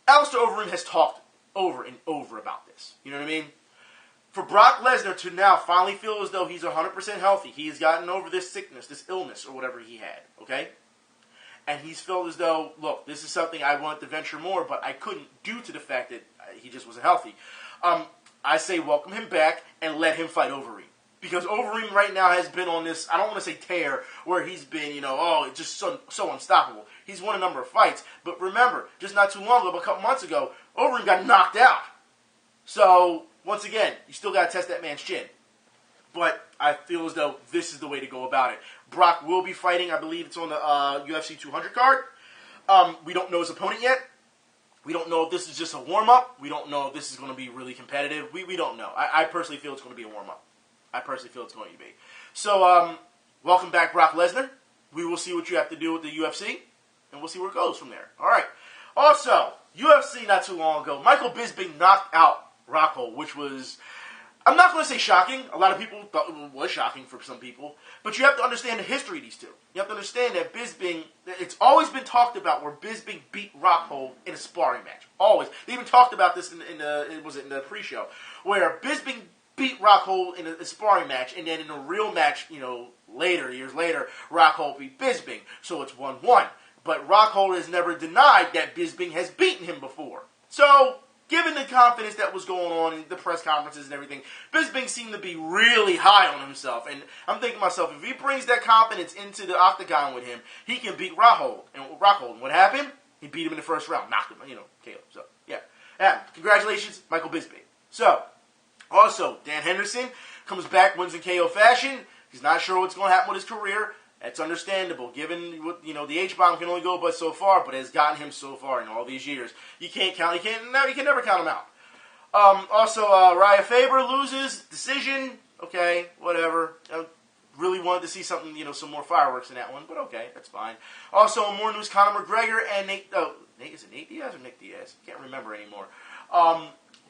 Alistair Overeem has talked over and over about this. You know what I mean? For Brock Lesnar to now finally feel as though he's 100% healthy, he has gotten over this sickness, this illness, or whatever he had. Okay. And he's felt as though, look, this is something I wanted to venture more, but I couldn't due to the fact that he just wasn't healthy. I say welcome him back and let him fight Overeem. Because Overeem right now has been on this, I don't want to say tear, where he's been, it's just so unstoppable. He's won a number of fights. But remember, just not too long ago, but a couple months ago, Overeem got knocked out. So, once again, you still got to test that man's chin. But I feel as though this is the way to go about it. Brock will be fighting, I believe it's on the UFC 200 card. We don't know his opponent yet. We don't know if this is just a warm-up. We don't know if this is going to be really competitive. We don't know. I personally feel it's going to be a warm-up. I personally feel it's going to be. So, welcome back, Brock Lesnar. We will see what you have to do with the UFC, and we'll see where it goes from there. All right. Also, UFC not too long ago, Michael Bisping knocked out Rockhold, which was, I'm not going to say shocking. A lot of people thought it was shocking for some people. But you have to understand the history of these two. You have to understand that Bisping, it's always been talked about where Bisping beat Rockhold in a sparring match. Always. They even talked about this in the pre-show, where Bisping beat Rockhold in a sparring match, and then in a real match, years later, Rockhold beat Bisping. So it's 1-1. But Rockhold has never denied that Bisping has beaten him before. So, given the confidence that was going on in the press conferences and everything, Bisping seemed to be really high on himself. And I'm thinking to myself, if he brings that confidence into the octagon with him, he can beat Rockhold. And what happened? He beat him in the first round. Knocked him, KO. So, yeah. Congratulations, Michael Bisping. So, also, Dan Henderson comes back, wins in KO fashion. He's not sure what's going to happen with his career. That's understandable, given the H-bomb can only go but so far, but has gotten him so far in all these years. You can never count him out. Also, Raya Faber loses, decision. Okay, whatever. I really wanted to see something, some more fireworks in that one, but okay, that's fine. Also, more news: Conor McGregor and is it Nate Diaz or Nick Diaz? Can't remember anymore.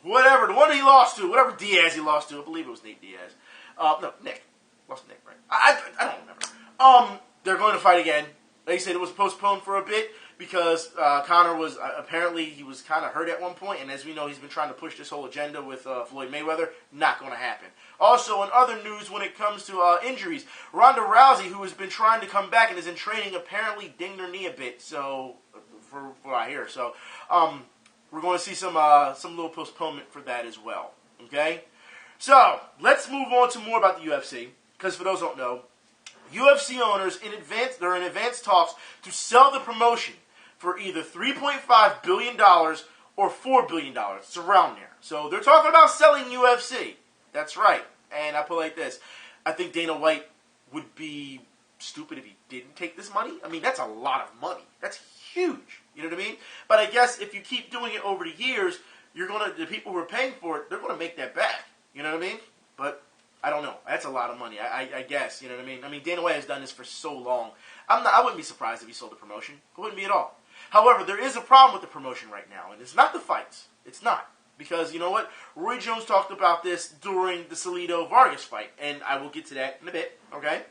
Whatever, the one he lost to, whatever Diaz he lost to, I believe it was Nate Diaz. No, Nick. Lost to Nick, right? I don't remember. They're going to fight again. They said it was postponed for a bit because Conor was, apparently he was kind of hurt at one point, and as we know, he's been trying to push this whole agenda with Floyd Mayweather. Not going to happen. Also, in other news, when it comes to injuries, Ronda Rousey, who has been trying to come back and is in training, apparently dinged her knee a bit, so, for what I hear. So, we're going to see some little postponement for that as well. Okay? So, let's move on to more about the UFC, because for those who don't know, UFC owners they're in advanced talks to sell the promotion for either $3.5 billion or $4 billion. It's around there. So they're talking about selling UFC. That's right. And I put it like this. I think Dana White would be stupid if he didn't take this money. I mean, that's a lot of money. That's huge. You know what I mean? But I guess if you keep doing it over the years, the people who are paying for it, they're going to make that back. You know what I mean? But I don't know. That's a lot of money. I guess. You know what I mean? I mean, Dana White has done this for so long. I wouldn't be surprised if he sold the promotion. I wouldn't be at all. However, there is a problem with the promotion right now, and it's not the fights. It's not. Because, you know what? Roy Jones talked about this during the Salido Vargas fight, and I will get to that in a bit, okay?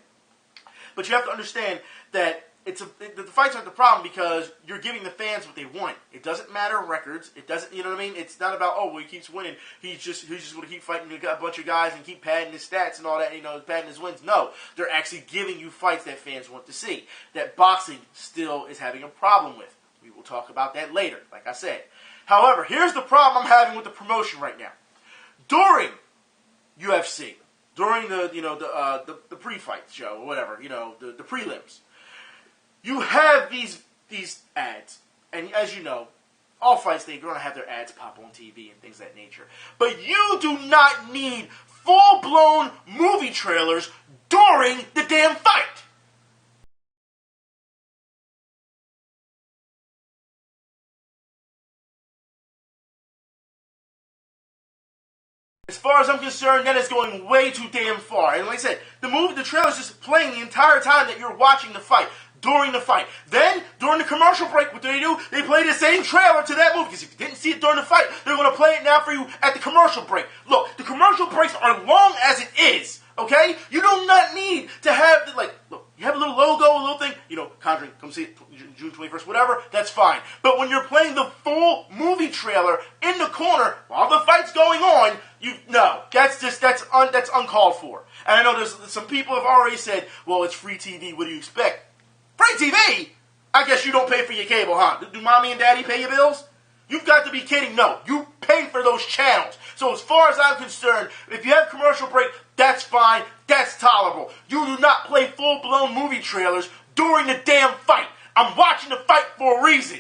But you have to understand that the fights aren't the problem because you're giving the fans what they want. It doesn't matter records. It doesn't, you know what I mean? It's not about, he keeps winning. He's just going to keep fighting a bunch of guys and keep padding his stats and all that, padding his wins. No, they're actually giving you fights that fans want to see. That boxing still is having a problem with. We will talk about that later, like I said. However, here's the problem I'm having with the promotion right now. During UFC, during the pre-fight show or whatever, the prelims, you have these ads, and as you know, all fights they're going to have their ads pop on TV and things of that nature. But you do not need full-blown movie trailers during the damn fight. As far as I'm concerned, that is going way too damn far. And like I said, the trailer's just playing the entire time that you're watching the fight, during the fight. Then, during the commercial break, what do? They play the same trailer to that movie. Because if you didn't see it during the fight, they're going to play it now for you at the commercial break. Look, the commercial breaks are long as it is, okay? You do not need to have, look, you have a little logo, a little thing, Conjuring, come see it, June 21st, whatever, that's fine. But when you're playing the full movie trailer in the corner while the fight's going on, that's uncalled for. And I know there's some people have already said, well, it's free TV, what do you expect? Free TV? I guess you don't pay for your cable, huh? Do mommy and daddy pay your bills? You've got to be kidding. No, you pay for those channels. So as far as I'm concerned, if you have commercial break, that's fine, that's tolerable. You do not play full-blown movie trailers during the damn fight. I'm watching the fight for a reason,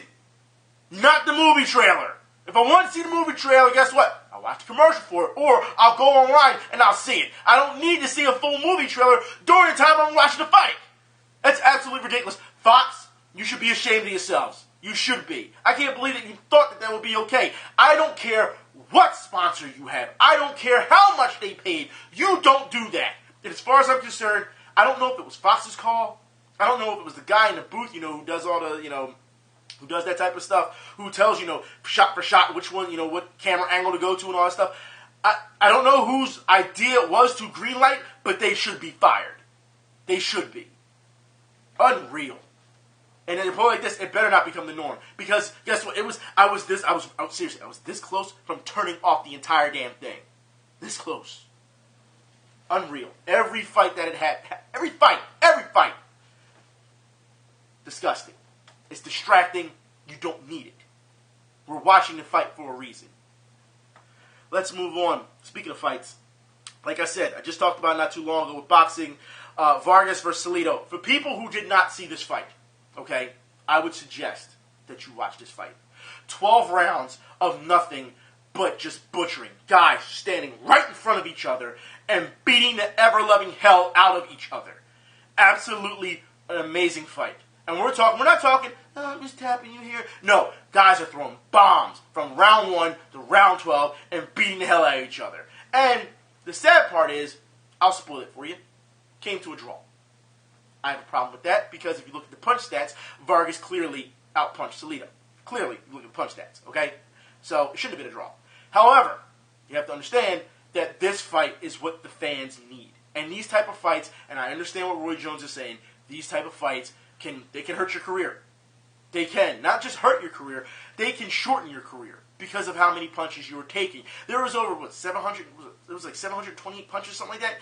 not the movie trailer. If I want to see the movie trailer, guess what? I'll watch the commercial for it, or I'll go online and I'll see it. I don't need to see a full movie trailer during the time I'm watching the fight. That's absolutely ridiculous. Fox, you should be ashamed of yourselves. You should be. I can't believe that you thought that would be okay. I don't care what sponsor you have. I don't care how much they paid. You don't do that. And as far as I'm concerned, I don't know if it was Fox's call. I don't know if it was the guy in the booth, who does all the, who does that type of stuff, who tells, shot for shot, which one, what camera angle to go to and all that stuff. I don't know whose idea it was to greenlight, but they should be fired. They should be. Unreal. And in a point like this, it better not become the norm. Because guess what? I was this close from turning off the entire damn thing. This close. Unreal. Every fight that it had, every fight. Disgusting. It's distracting. You don't need it. We're watching the fight for a reason. Let's move on. Speaking of fights, like I said, I just talked about not too long ago with boxing, Vargas versus Salido. For people who did not see this fight, okay, I would suggest that you watch this fight. 12 rounds of nothing but just butchering. Guys standing right in front of each other and beating the ever-loving hell out of each other. Absolutely an amazing fight. And we're not talking, I'm just tapping you here. No, guys are throwing bombs from round 1 to round 12 and beating the hell out of each other. And the sad part is, I'll spoil it for you, came to a draw. I have a problem with that because if you look at the punch stats, Vargas clearly outpunched Salido. Clearly, you look at the punch stats, okay? So, it shouldn't have been a draw. However, you have to understand that this fight is what the fans need. And these type of fights, and I understand what Roy Jones is saying, these type of fights, they can hurt your career. They can. Not just hurt your career, they can shorten your career because of how many punches you were taking. There was over, 700, it was like 728 punches, something like that,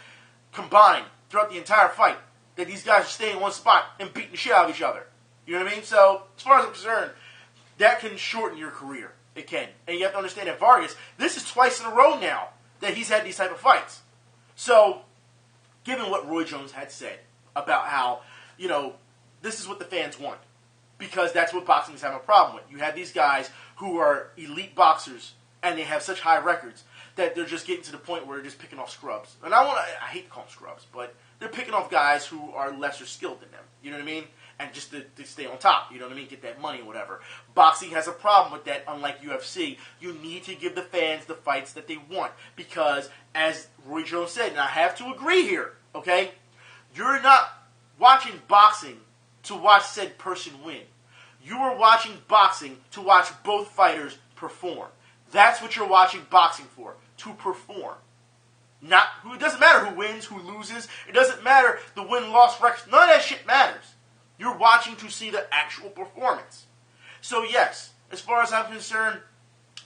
combined throughout the entire fight. That these guys are staying in one spot and beating the shit out of each other. You know what I mean? So, as far as I'm concerned, that can shorten your career. It can. And you have to understand that Vargas, this is twice in a row now that he's had these type of fights. So, given what Roy Jones had said about how, this is what the fans want. Because that's what boxing is having a problem with. You have these guys who are elite boxers and they have such high records that they're just getting to the point where they're just picking off scrubs. And I hate to call them scrubs, but they're picking off guys who are lesser skilled than them. You know what I mean? And just to stay on top. You know what I mean? Get that money or whatever. Boxing has a problem with that, unlike UFC. You need to give the fans the fights that they want. Because, as Roy Jones said, and I have to agree here, okay? You're not watching boxing to watch said person win. You are watching boxing to watch both fighters perform. That's what you're watching boxing for. To perform. It doesn't matter who wins, who loses. It doesn't matter the win-loss records. None of that shit matters. You're watching to see the actual performance. So yes, as far as I'm concerned,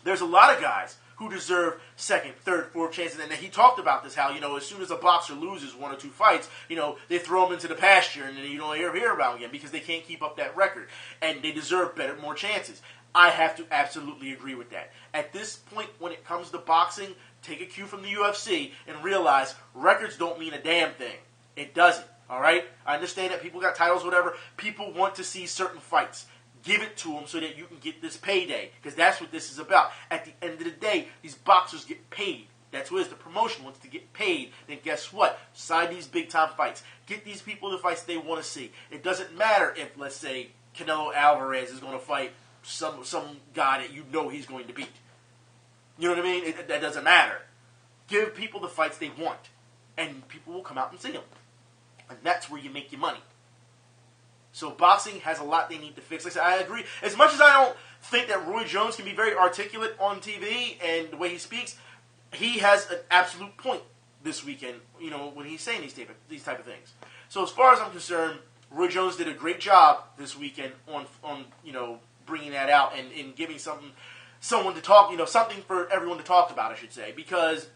there's a lot of guys who deserve second, third, fourth chances. And he talked about this, how, as soon as a boxer loses 1 or 2 fights, they throw him into the pasture and then you don't ever hear about him again because they can't keep up that record. And they deserve more chances. I have to absolutely agree with that. At this point, when it comes to boxing, take a cue from the UFC and realize records don't mean a damn thing. It doesn't, all right? I understand that people got titles, whatever. People want to see certain fights. Give it to them so that you can get this payday, because that's what this is about. At the end of the day, these boxers get paid. That's what it is. The promotion wants to get paid. Then guess what? Sign these big-time fights. Get these people the fights they want to see. It doesn't matter if, let's say, Canelo Alvarez is going to fight some guy that you know he's going to beat. You know what I mean? That doesn't matter. Give people the fights they want, and people will come out and see them. And that's where you make your money. So boxing has a lot they need to fix. Like I said, I agree. As much as I don't think that Roy Jones can be very articulate on TV and the way he speaks, he has an absolute point this weekend, you know, when he's saying these type of things. So as far as I'm concerned, Roy Jones did a great job this weekend on you know, bringing that out and giving someone to talk, you know, something for everyone to talk about, I should say, because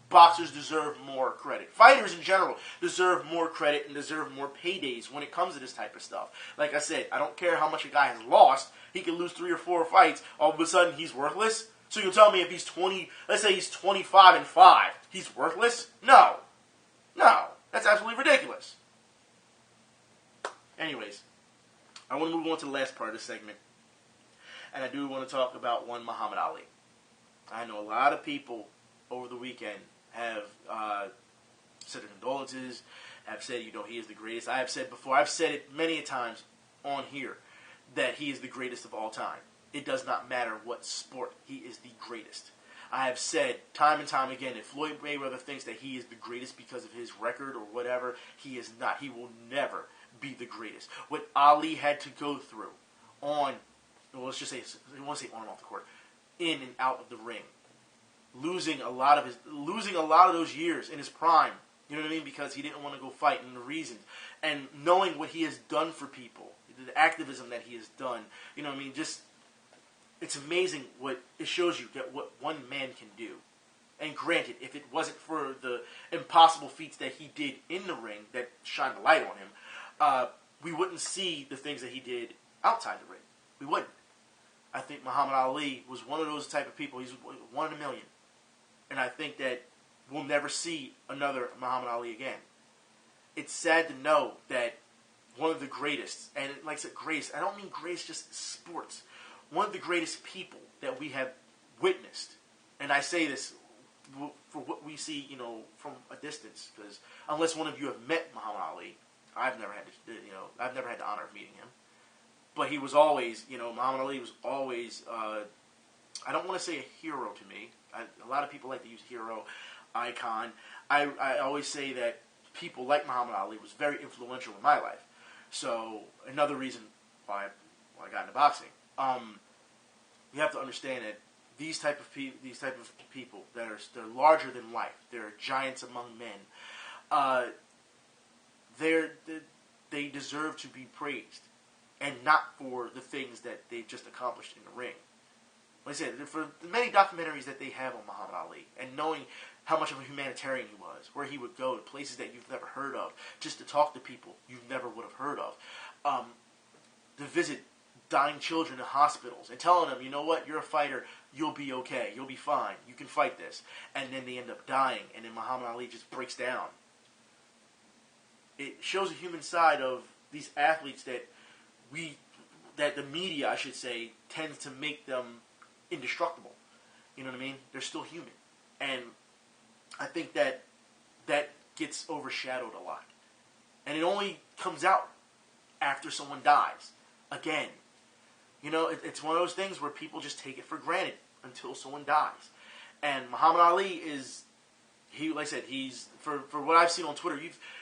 boxers deserve more credit. Fighters in general deserve more credit and deserve more paydays when it comes to this type of stuff. Like I said, I don't care how much a guy has lost. He can lose 3 or 4 fights. All of a sudden, he's worthless. So you'll tell me if he's 20, let's say he's 25-5, he's worthless? No. That's absolutely ridiculous. Anyways, I want to move on to the last part of the segment. And I do want to talk about one Muhammad Ali. I know a lot of people over the weekend have said their condolences, have said, you know, he is the greatest. I have said before, I've said it many a times on here, that he is the greatest of all time. It does not matter what sport, he is the greatest. I have said time and time again, if Floyd Mayweather thinks that he is the greatest because of his record or whatever, he is not. He will never be the greatest. What Ali had to go through on, well, let's just say, I want to say on and off the court, in and out of the ring, losing a lot of those years in his prime, you know what I mean, because he didn't want to go fight, and the reason, and knowing what he has done for people, the activism that he has done, you know what I mean, just, it's amazing what it shows you, that what one man can do. And granted, if it wasn't for the impossible feats that he did in the ring that shined the light on him, we wouldn't see the things that he did outside the ring. We wouldn't. I think Muhammad Ali was one of those type of people. He's one in a million. And I think that we'll never see another Muhammad Ali again. It's sad to know that one of the greatest, and like I said, greatest, I don't mean greatest just sports, one of the greatest people that we have witnessed, and I say this for what we see, you know, from a distance, because unless one of you have met Muhammad Ali, I've never had the honor of meeting him. But he was always, you know, Muhammad Ali was always, I don't want to say a hero to me. A lot of people like to use hero, icon. I always say that people like Muhammad Ali was very influential in my life. So another reason why I got into boxing. You have to understand that these type of people that they're larger than life. They're giants among men. They deserve to be praised, and not for the things that they've just accomplished in the ring. Like I said, for the many documentaries that they have on Muhammad Ali, and knowing how much of a humanitarian he was, where he would go to places that you've never heard of, just to talk to people you never would have heard of, to visit dying children in hospitals, and telling them, you know what, you're a fighter, you'll be okay, you'll be fine, you can fight this, and then they end up dying, and then Muhammad Ali just breaks down. It shows a human side of these athletes that the media, I should say, tends to make them indestructible. You know what I mean? They're still human. And I think that gets overshadowed a lot. And it only comes out after someone dies. Again. You know, it's one of those things where people just take it for granted until someone dies. And Muhammad Ali like I said, he's, for what I've seen on Twitter,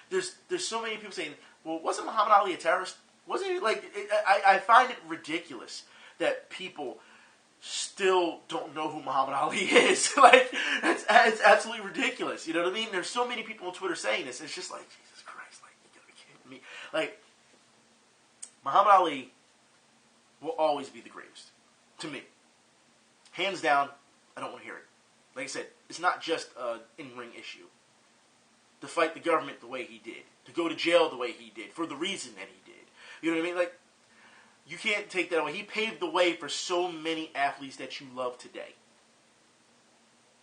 there's so many people saying, well, wasn't Muhammad Ali a terrorist? Wasn't he, like, I find it ridiculous that people still don't know who Muhammad Ali is. Like, it's absolutely ridiculous. You know what I mean? There's so many people on Twitter saying this. It's just like, Jesus Christ, like, you gotta be kidding me. Like, Muhammad Ali will always be the greatest. To me. Hands down, I don't want to hear it. Like I said, it's not just an in-ring issue. To fight the government the way he did. To go to jail the way he did. For the reason that he did. You know what I mean? Like, you can't take that away. He paved the way for so many athletes that you love today.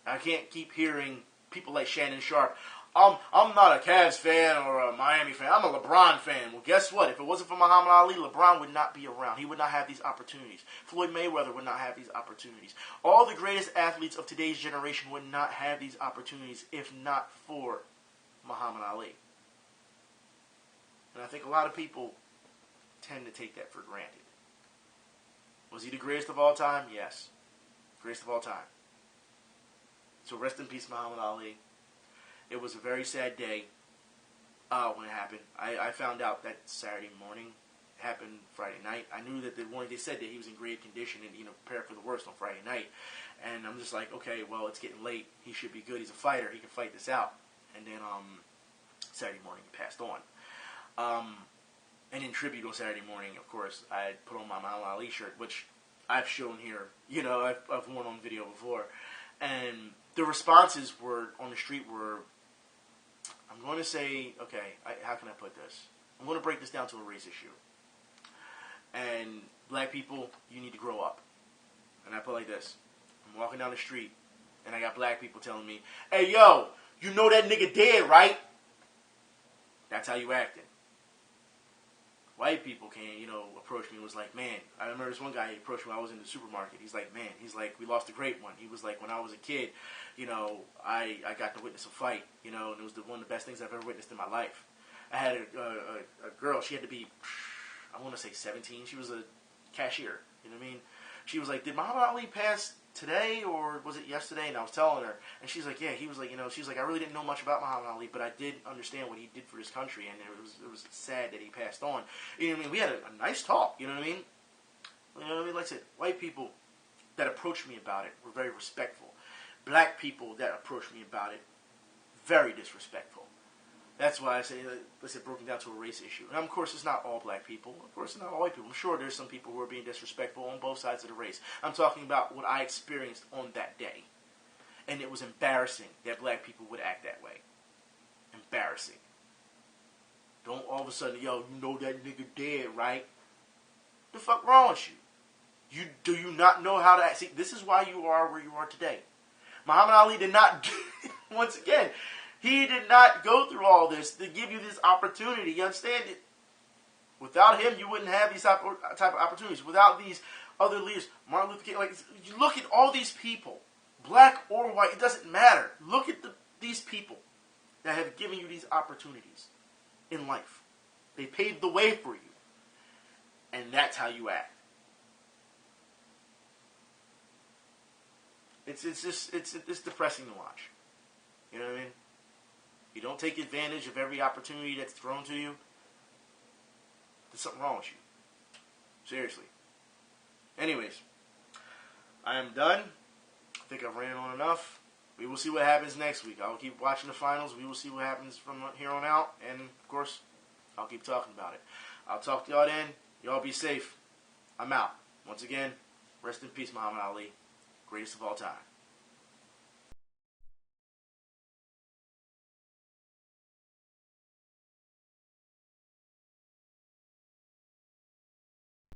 I can't keep hearing people like Shannon Sharp, I'm not a Cavs fan or a Miami fan. I'm a LeBron fan. Well, guess what? If it wasn't for Muhammad Ali, LeBron would not be around. He would not have these opportunities. Floyd Mayweather would not have these opportunities. All the greatest athletes of today's generation would not have these opportunities if not for Muhammad Ali. And I think a lot of people tend to take that for granted. Was he the greatest of all time? Yes. Greatest of all time. So rest in peace, Muhammad Ali. It was a very sad day when it happened. I found out that Saturday morning. It happened Friday night. I knew that they said that he was in great condition and prepared for the worst on Friday night. And I'm just like, okay, well, it's getting late. He should be good. He's a fighter. He can fight this out. And then Saturday morning he passed on. And in tribute on Saturday morning, of course, I had put on my Muhammad Ali shirt, which I've shown here. I've worn on video before. And the responses were on the street were, I'm going to say, okay, how can I put this? I'm going to break this down to a race issue. And black people, you need to grow up. And I put it like this. I'm walking down the street, and I got black people telling me, hey, yo, you know that nigga dead, right? That's how you acting. White people came, approach me and was like, man, I remember this one guy, he approached me when I was in the supermarket. He's like, man, we lost a great one. He was like, when I was a kid, I got to witness a fight, and it was one of the best things I've ever witnessed in my life. I had a girl, she had to be, I want to say 17. She was a cashier, you know what I mean? She was like, did Muhammad Ali pass today or was it yesterday? And I was telling her, and she's like, yeah. He was like, she's like, I really didn't know much about Muhammad Ali, but I did understand what he did for this country, and it was sad that he passed on. You know what I mean? We had a nice talk. You know what I mean? Like I said, white people that approached me about it were very respectful. Black people that approached me about it, very disrespectful. That's why I say, let's say, broken down to a race issue. And of course, it's not all black people. Of course, it's not all white people. I'm sure there's some people who are being disrespectful on both sides of the race. I'm talking about what I experienced on that day. And it was embarrassing that black people would act that way. Embarrassing. Don't all of a sudden, yo, you know that nigga dead, right? The fuck wrong with you? Do you not know how to act? See, this is why you are where you are today. Muhammad Ali did not, once again, he did not go through all this to give you this opportunity. You understand it? Without him, you wouldn't have these type of opportunities. Without these other leaders, Martin Luther King, you look at all these people, black or white, it doesn't matter. Look at these people that have given you these opportunities in life. They paved the way for you. And that's how you act. It's depressing to watch. You know what I mean? You don't take advantage of every opportunity that's thrown to you, there's something wrong with you. Seriously. Anyways, I am done. I think I've ran on enough. We will see what happens next week. I'll keep watching the finals. We will see what happens from here on out. And, of course, I'll keep talking about it. I'll talk to y'all then. Y'all be safe. I'm out. Once again, rest in peace, Muhammad Ali. Greatest of all time.